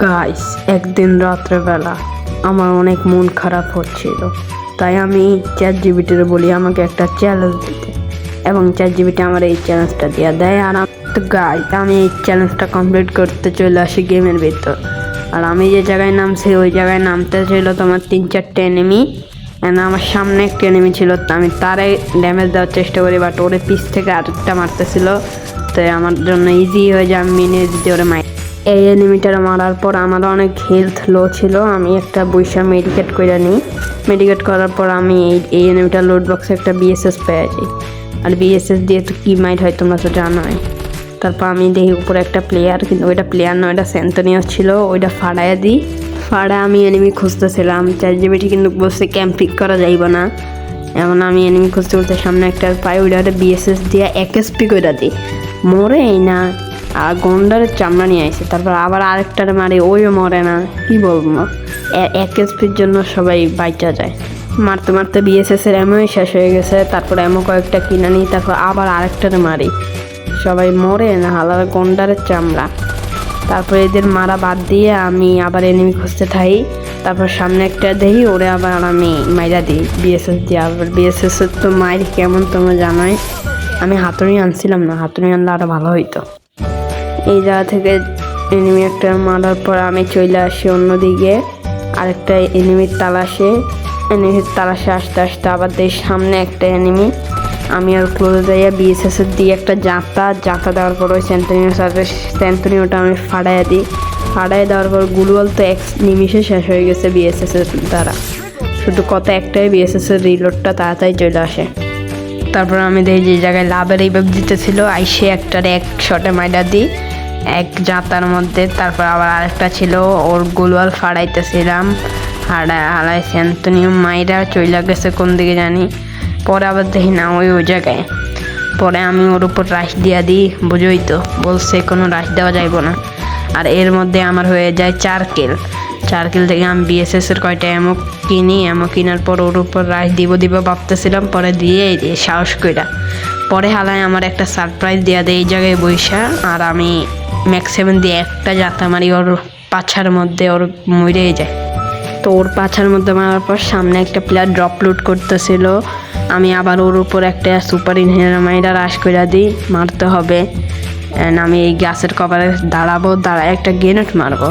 Guys, একদিন রাত্রেবেলা আমার অনেক মন খারাপ হচ্ছিল, তাই আমি চ্যাট জিপিটির বলি আমাকে একটা চ্যালেঞ্জ দিতে, এবং চ্যাট জিপিটি আমার এই চ্যালেঞ্জটা দিয়ে দেয়। আর গাইস, আমি এই চ্যালেঞ্জটা কমপ্লিট করতে চলে আসি গেমের ভিতর। আর আমি যে জায়গায় নামছি ওই জায়গায় নামতে ছিল তোমার 3-4টে এনিমি। আমার সামনে একটা এনিমি ছিল, আমি তারাই ড্যামেজ দেওয়ার চেষ্টা করি, বাট ওরে পিছ থেকে আরেকটা মারতেছিল, তাই আমার জন্য ইজি হয়ে যায়, আমি মিনে দিতে ওরে মাই। এই এনিমিটার মারার পর আমার অনেক হেলথ লো ছিল, আমি একটা বৈশা মেডিকেট করে নিই। মেডিকেট করার পর আমি এই এনিমিটার লোড বক্সে একটা বিএসএস পেয়ে যাই। আর বিএসএস দিয়ে তো কী মাইট হয় তোমরা তো জানোই। তারপর আমি দেখি উপরে একটা প্লেয়ার, কিন্তু ওইটা প্লেয়ার নয়, ওইটা সেন্টোনিয়াস ছিল, ওইটা ফাড়াইয়া দিই। ফাড়া আমি এনিমি খুঁজতেছিলাম, চ্যাট জিপিটি কিন্তু বসে ক্যাম্পিং করা যাইব না। এমন আমি এনিমি খুঁজতে খুঁজতে সামনে একটা পাই, ওইটা বিএসএস দিয়ে 1 SP করে দিই, মরে না। আর গন্ডারের চামড়া নিয়ে আসে, তারপর আবার আরেকটারে মারি, ওইও মরে না। কি বলবো, 1 SPর জন্য সবাই বাইচা যায়। মারতে মারতে বিএসএসের এমওই শেষ হয়ে গেছে, তারপর এমও কয়েকটা কিনে নিই, তারপর আবার আরেকটারে মারি, সবাই মরে না, হালার গন্ডারের চামড়া। তারপর এদের মারা বাদ দিয়ে আমি আবার এনিমি খুঁজতে থাকি। তারপর সামনে একটা দেখি, ওরে আবার আমি মাইরা দিই বিএসএস দিয়ে। আবার বিএসএসের তো মাইর কেমন তোমরা জানোই। আমি হাতুড়ি আনছিলাম না, হাতুড়ি আনলে আরও ভালো হইতো। এই জায়গা থেকে এনিমি একটা মারার পর আমি চলে আসি অন্যদিকে আরেকটা এনিমির তালাশে। এনিমির তালাশে আসতে আসতে আবার দেখি সামনে একটা এনিমি। আমি আর ক্লোজে যাইয়া বিএসএসের দিয়ে একটা জাঁতা দেওয়ার পর ওই সেন্টোনিওটা আমি ফাড়াইয়া দিই। ফাড়াই দেওয়ার পর গুলওয়াল তো 1 নিমিষে শেষ হয়ে গেছে বিএসএসের দ্বারা। শুধু কথা একটাই, বিএসএসের রিলোডটা তাড়াতাড়ি চলে আসে। তারপর আমি দেখি যে জায়গায় লাভের এই ব্যাগ দিতেছিল, আইসে একটারে 1 শটে মাইডা দিই 1 জাতার মধ্যে। তারপর আবার আরেকটা ছিল, ওর গোলওয়াল ফাড়াইতেছিলাম, হালাই সেন্টোনিয়াম মাইরা চইলা গেছে কোন দিকে জানি। পরে আবার দেখি না ওই জায়গায়। পরে আমি ওর উপর রাশ দিয়া দিই, বুঝোই তো, বলছে কোনো রাশ দেওয়া যাইব না। আর এর মধ্যে আমার হয়ে যায় 4 কিল। 4 কিল থেকে আমি বিএসএসের কয়টা এমও কিনি। এমও কেনার পর ওর উপর রাশ দিব ভাবতেছিলাম, পরে দিয়ে সাহস কইরা। পরে হালায় আমার একটা সারপ্রাইজ দেওয়া দেয় এই জায়গায় বৈশা। আর আমি ম্যাক্স 7 দিয়ে একটা জাতা মারি ওর পাছার মধ্যে, ওর মরেই যায়। তো ওর পাছার মধ্যে মারার পর সামনে একটা প্লেয়ার ড্রপ লুট করতেছিল, আমি আবার ওর উপর একটা সুপার ইনহেলার মাইরা রাশ করে দিই, মারতে হবে। আমি এই গ্যাসের কভারে দাঁড়ায় একটা গ্রেনেড মারবো।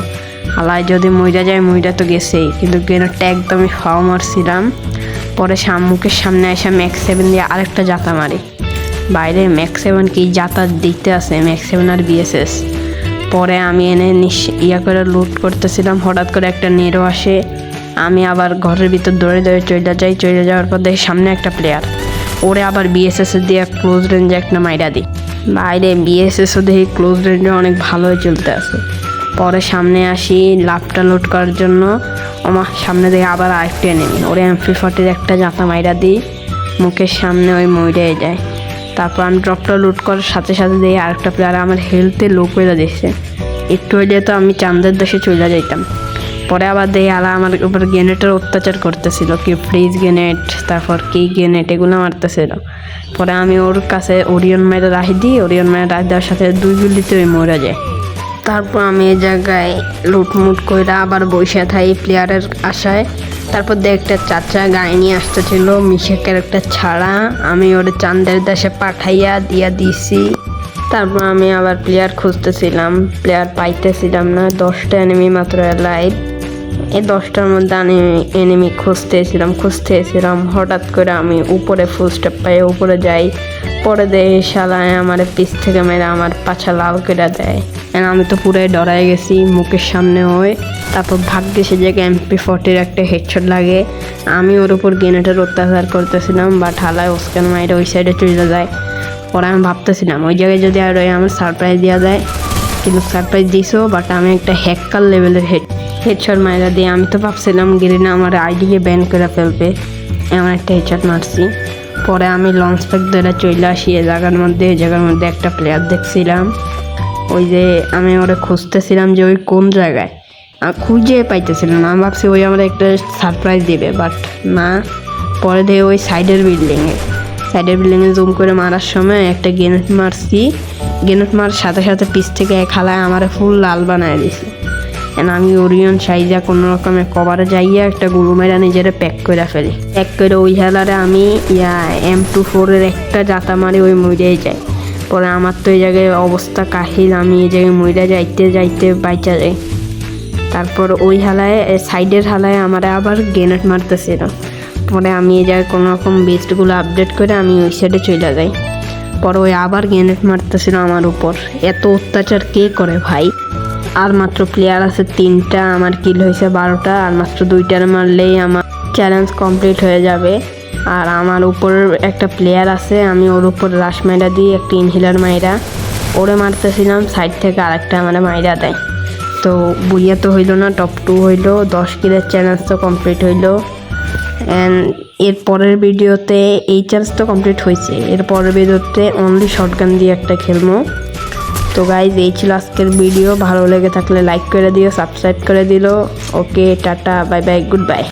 হালায় যদি মইরা যায়, মইরা তো গেছেই, কিন্তু গ্রেনেডটা একদমই ফাও মারছিলাম। পরে মুখের সামনে এসে ম্যাক্স 7 দিয়ে আরেকটা জাতা মারি। বাইরে ম্যাক্স 7 কি জাতা দিতে আছে, ম্যাক্স 7 আর বিএসএস। পরে আমি এনে করে লুট করতেছিলাম, হঠাৎ করে একটা নেরো আসে। আমি আবার ঘরের ভিতর দৌড়ে চলে যাওয়ার পর দেখি সামনে একটা প্লেয়ার, ওরে আবার বিএসএস দিয়ে ক্লোজ রেঞ্জে একটা মাইরা দিই। বাইরে বিএসএসও দেখি ক্লোজ রেঞ্জে অনেক ভালোই চলতে আছে। পরে সামনে আসি লাভটা লোড করার জন্য, আমার সামনে দেখি আবার আরেকটা এনিমি, ওরে MP40 একটা জাতা মাইরা দিই, মুখের সামনে ওই মইরাই যায়। তারপর আমি ড্রপটা লুট করার সাথে সাথে দেখি আরেকটা প্লেয়ার আমার হেলথে লো করে দিচ্ছে। একটু হইলে তো আমি চাঁদের দেশে চলে যাইতাম। পরে আবার দেখি আলা আমার উপর গ্রেনেডের অত্যাচার করতেছিল, কি ফ্রিজ গ্রেনেড, তারপর কি গ্রেনেড, এগুলো মারতেছিল। পরে আমি ওর কাছে ওরিয়ন মেরে রাখি দিই, ওরিয়ন মেরে রাখ দেওয়ার সাথে 2 গুলিতে ওই মরে যায়। তারপর আমি এই জায়গায় লুটমুট করে আবার বসে থাকি প্লেয়ারের আশায়। তারপর দিয়ে একটা চাচা গায়ে নিয়ে আসতেছিল মিশেকের একটা ছাড়া, আমি ওর চাঁদের দেশে পাঠাইয়া দিছি। তারপর আমি আবার প্লেয়ার খুঁজতেছিলাম, প্লেয়ার পাইতেছিলাম না। 10টা এনিমি মাত্র লাইভ। এই 10টার মধ্যে আমি এনিমি খুঁজতেছিলাম। হঠাৎ করে আমি উপরে ফুল স্টেপ পাই, উপরে যাই। পরে দেখি শালায় আমার পিছ থেকে মেরে আমার পাছা লাল করে দেয়। আমি তো পুরাই ডরাই গেছি, মুখের সামনে হয়। তারপর ভাগ্যে সে জায়গায় MP40 একটা হেডশট লাগে। আমি ওর উপর গ্রেনেডের অত্যাচার করতেছিলাম, বাট হালায় ওস্কান মাইরে ওই সাইডে চলে যায়। পরে আমি ভাবতেছিলাম ওই জায়গায় যদি আর আমার সারপ্রাইজ দেওয়া যায়, কিন্তু সারপ্রাইজ দিয়েছো, বাট আমি একটা হ্যাকার লেভেলের হেডশট মাইরা দিয়ে আমি তো ভাবছিলাম গেরিনা আমার আইডিকে ব্যান করে ফেলবে, এমন একটা হেডশট মারছি। পরে আমি লঞ্চ প্যাক ধরে চলে আসি এই জায়গার মধ্যে একটা প্লেয়ার দেখছিলাম, ওই যে আমি ওরা খুঁজতেছিলাম যে ওই কোন জায়গায়, খুঁজে পাইতেছিলাম না। আমি ভাবছি ওই আমার একটা সারপ্রাইজ দেবে, বাট না। পরে দিয়ে ওই সাইডের বিল্ডিংয়ে জুম করে মারার সময় একটা গ্রেনেড মারছি। গ্রেনেড মারার সাথে সাথে পিছ থেকে এক হালায় আমার ফুল লাল বানায় দিছে। এন্ড আমি ওরিয়ন সাইজা কোনো রকমে কভারে যাইয়া একটা গুরু মেরা নিজেরা প্যাক করে ফেলি। প্যাক করে ওই হেলারে আমি M24 একটা জাতা মারি ওই মইরাই যায়। পরে আমার তো এই জায়গায় অবস্থা কাহিল, আমি এই জায়গায় মইরা যাইতে যাইতে বাইচা যাই। তারপর ওই হালায় সাইডের হালায় আমার আবার গ্রেনেড মারতেছিল। পরে আমি এই জায়গায় কোনো রকম বেস্টগুলো আপডেট করে আমি ওই সাইডে চলে যাই। পরে ওই আবার গ্রেনেড মারতেছিল আমার উপর। এত অত্যাচার কে করে ভাই? আর মাত্র প্লেয়ার আছে 3টা, আমার কিল হয়েছে 12টা, আর মাত্র 2টার মারলেই আমার চ্যালেঞ্জ কমপ্লিট হয়ে যাবে। আর আমার উপর একটা প্লেয়ার আছে, আমি ওর উপর রাশ মাইরা দিই, একটা ইনহিলার মাইরা ওরে মারতেছিলাম, সাইড থেকে আরেকটা আমার মাইরা দেয়। তো বুইয়া তো হইলো না, টপ 2 হইলো, 10 কিলের চ্যালেঞ্জ তো কমপ্লিট হইলো। অ্যান্ড এর পরের ভিডিওতে এই চ্যালেঞ্জ তো কমপ্লিট হয়েছে, এর পরের ভিডিওতে অনলি শটগান দিয়ে একটা খেলবো। তো গাইজ এই ছিল আজকের ভিডিও। ভালো লেগে থাকলে লাইক করে দিও, সাবস্ক্রাইব করে দিলো। Okay, tata, bye bye, good by.